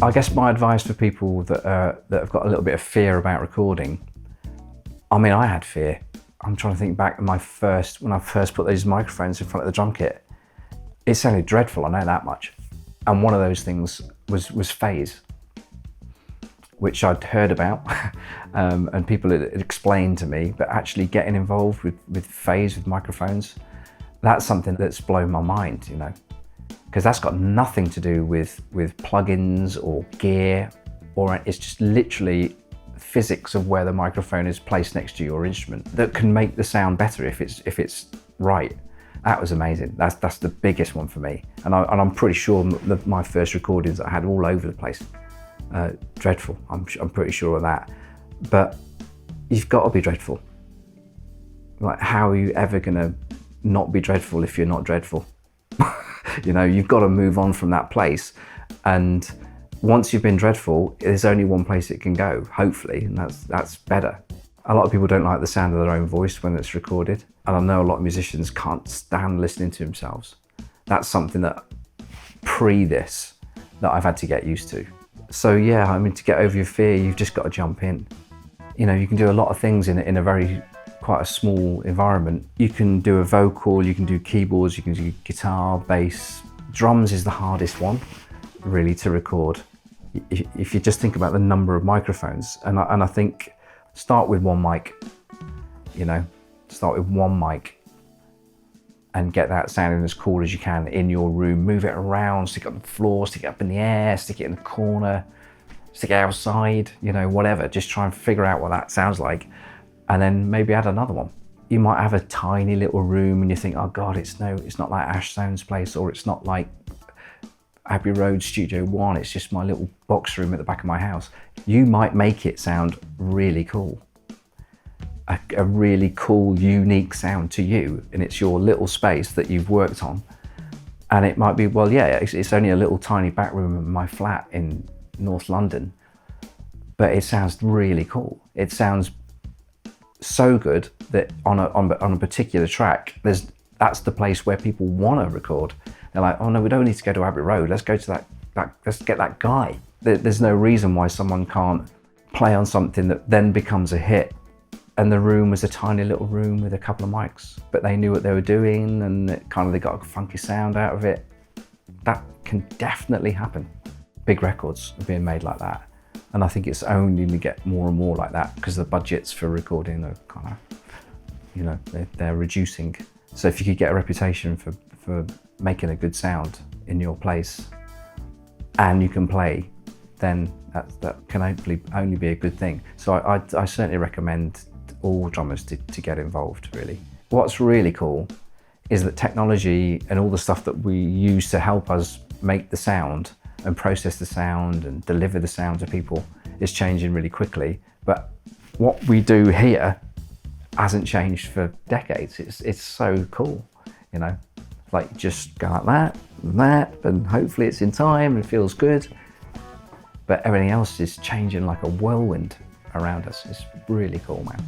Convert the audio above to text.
I guess my advice for people that have got a little bit of fear about recording, I mean, I had fear. I'm trying to think back to when I first put these microphones in front of the drum kit. It sounded dreadful, I know that much. And one of those things was phase, which I'd heard about and people had explained to me, but actually getting involved with phase, with microphones, that's something that's blown my mind, you know, because that's got nothing to do with plugins or gear, or it's just literally physics of where the microphone is placed next to your instrument that can make the sound better if it's right. That was amazing. That's the biggest one for me. And I'm pretty sure my first recordings I had all over the place. Dreadful, I'm pretty sure of that. But you've got to be dreadful. Like, how are you ever gonna not be dreadful if you're not dreadful? You know, you've got to move on from that place. And once you've been dreadful, there's only one place it can go, hopefully, and that's better. A lot of people don't like the sound of their own voice when it's recorded. And I know a lot of musicians can't stand listening to themselves. That's something that that I've had to get used to. So yeah, I mean, to get over your fear, you've just got to jump in. You know, you can do a lot of things in a quite a small environment. You can do a vocal, you can do keyboards, you can do guitar, bass. Drums is the hardest one, really, to record. If you just think about the number of microphones, and I think start with one mic, you know, start with one mic and get that sounding as cool as you can in your room. Move it around, stick it on the floor, stick it up in the air, stick it in the corner, stick it outside, you know, whatever. Just try and figure out what that sounds like, and then maybe add another one. You might have a tiny little room and you think, oh God, it's not like Ash Soan's place, or it's not like Abbey Road Studio 1, it's just my little box room at the back of my house. You might make it sound really cool. A really cool, unique sound to you, and it's your little space that you've worked on. And it might be, well, yeah, it's only a little tiny back room in my flat in North London, but it sounds really cool. It sounds so good that on a particular track, that's the place where people want to record. They're like, oh no, we don't need to go to Abbey Road. Let's go to let's get that guy. There's no reason why someone can't play on something that then becomes a hit. And the room was a tiny little room with a couple of mics, but they knew what they were doing, and they got a funky sound out of it. That can definitely happen. Big records are being made like that. And I think it's only going to get more and more like that, because the budgets for recording are kind of, you know, they're reducing. So if you could get a reputation for making a good sound in your place, and you can play, then that can hopefully only be a good thing. So I certainly recommend all drummers to get involved, really. What's really cool is that technology and all the stuff that we use to help us make the sound and process the sound and deliver the sound to people is changing really quickly. But what we do here hasn't changed for decades. It's so cool, you know. Like, just go like that and that, and hopefully it's in time and it feels good. But everything else is changing like a whirlwind around us. It's really cool, man.